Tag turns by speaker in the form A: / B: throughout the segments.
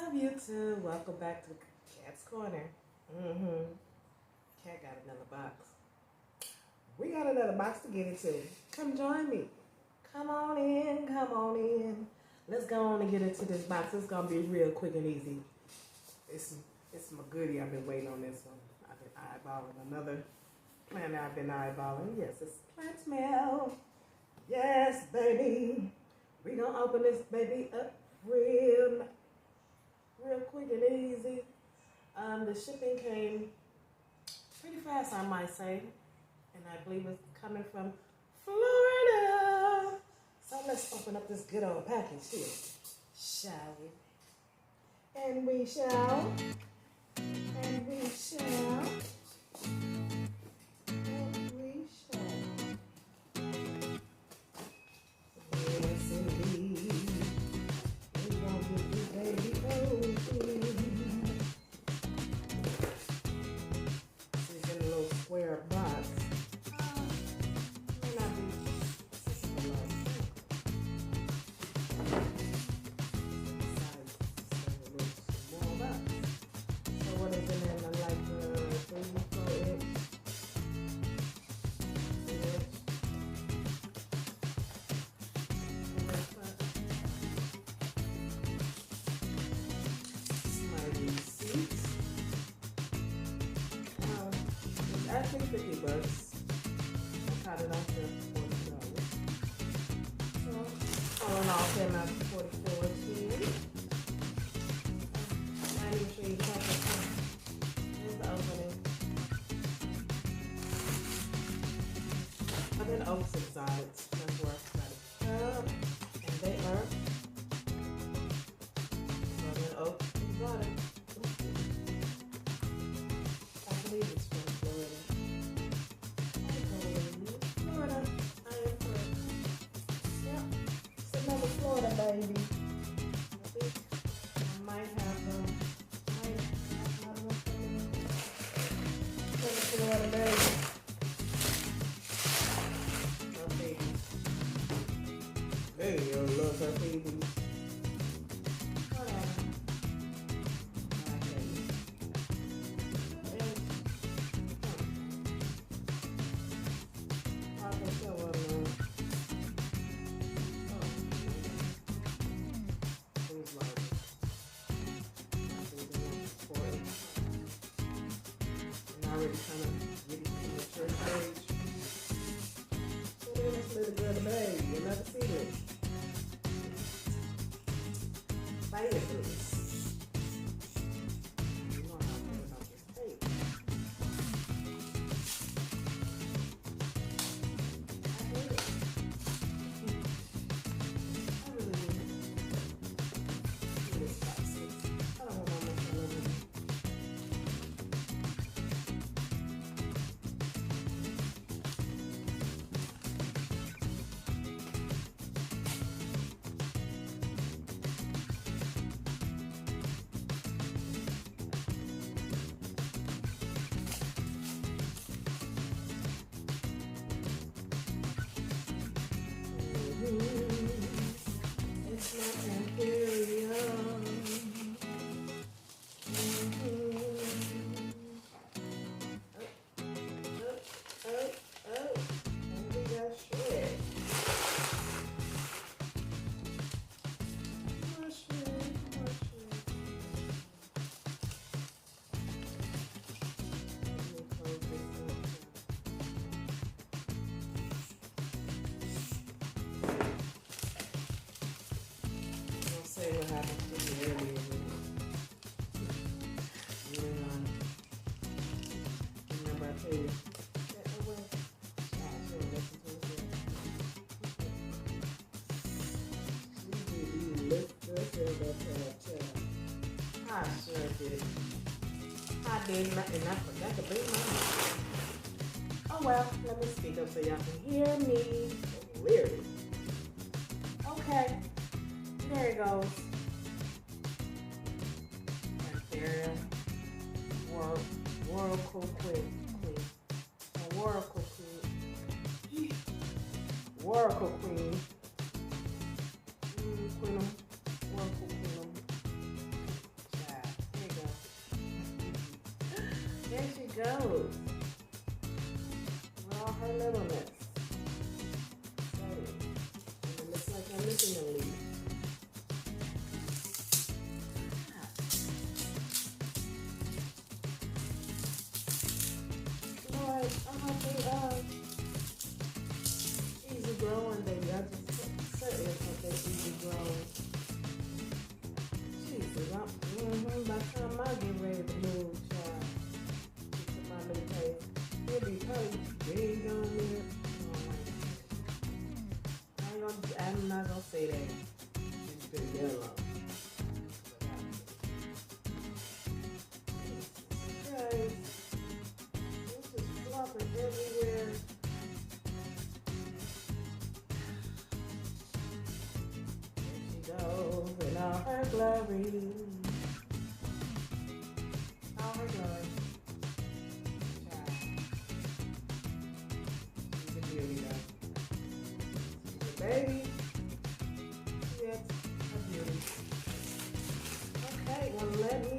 A: up, YouTube? Welcome back to Katt'z Corner. Cat got another box. We got another box to get into. Come join me. Come on in, come on in. Let's go on and get into this box. It's gonna be real quick and easy. It's my goodie. I've been waiting on this one. I've been eyeballing another plant I've been eyeballing. Yes, it's plant smell. Yes, baby. We gonna open this baby up real quick and easy. The shipping came pretty fast, I might say, and I believe it's coming from Florida. So let's open up this good old package here, shall we? And we shall. And we shall. And we shall. Yes, indeed. We gonna get this baby open. This is in a little square box. May not be a lot. Small box. So what is in there? Like the 3-4-inch. Actually $50. I got it off there for $40. So all in all, came out to $44.10. Not even sure you have the Here's the opening. I've been Oaks Exotics. That's where I got it. And they are Southern Oaks Exotics. I believe it's from Florida. Florida. I am Florida. Yep. It's another Florida baby. I think I might have another one for Florida baby. Her baby. Hey, I love her baby. Whatever. Already kind of getting to the mature stage. So then this little girl the baby, you never see this. Bangers. You know how I feel about this tape. I hate it. I really do. This toxic. I don't want my much love it. It's not imperial. Oh. And we got shred. More shred. Let me close this up. Say what happened to me earlier. Remember I told you. I sure did. I did, and I forgot to bring my mic. Oh well, let me speak up so y'all can hear me clearly. Okay. There it goes. Imperial Whirlpool Queen. Whirlpool Queen. Whirlpool Queen. Queen. Whirlpool Queen. I'm missing a leaf. Lord, I hope they easy growing, baby. I just certainly hope they easy growing. Jesus, by the time I get ready to move, child, to my new place, it'll be probably big on there. I'm not gonna say that. It's been yellow. Guys, this is flopping everywhere. There she goes in all her glory. All her glory. Child. She's a beauty, though. She's a baby. Yes, a beauty. Okay, well, let me,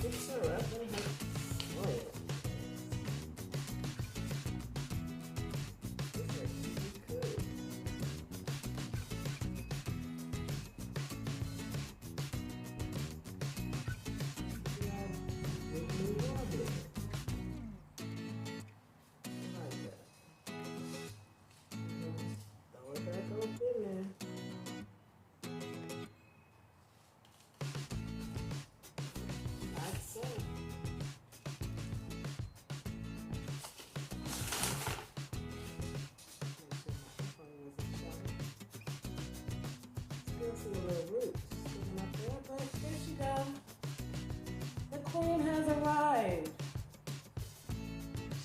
A: fix her up in her soil. This is really good. Yeah, give me more of it. Like that. Throw it back up in there. Like so. Make sure my phone isn't showing. Still see a little roots sticking up there, but there she goes. The queen has arrived.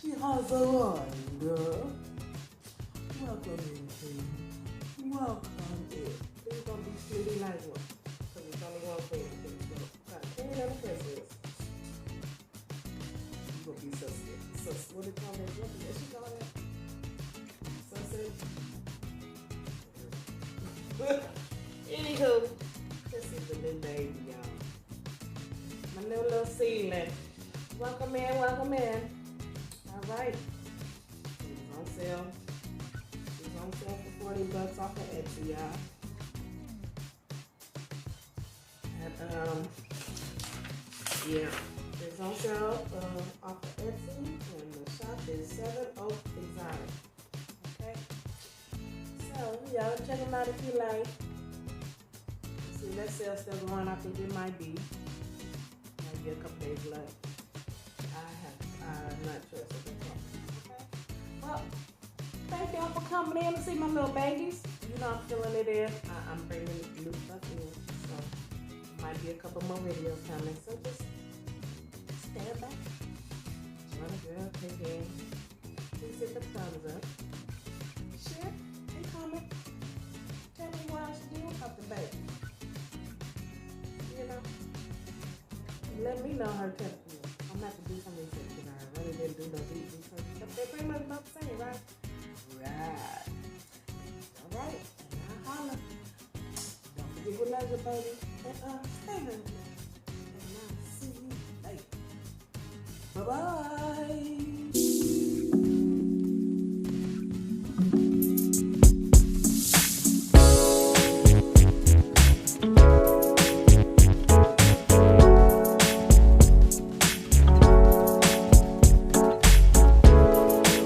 A: She has arrived, girl. Welcome in, queen. Welcome in. Please don't be sleepy like one. Because it's only one queen. Got a queen and a princess. You gonna be so scared. So, what do you call that? What she call that? Sunset? Anywho, this is the new baby, y'all. My new little seedling. Welcome in, welcome in. All right. She's on sale. She's on sale for $40 off of Etsy, y'all. And, yeah. It's on sale off of Etsy, and the shop is 7 Oak Exotic. Okay? So, y'all check them out if you like. See, that sale's still going. I think it might be. Might be a couple days left. I'm not sure. So okay? Well, thank y'all for coming in to see my little babies. You know I'm feeling it in. I'm bringing new stuff in. So, might be a couple more videos coming. So, just stand back. Join the girl, take in. Please hit the thumbs up. Share and comment. Tell me what I should do about the baby. You know? Let me know her temperature. I'm gonna have to do some research because I really didn't do no deep research. But they're pretty much about the same, right? Right. Alright. And I'll holler. Don't forget we love you, baby. And stay hungry. And I'll see you later. Bye-bye.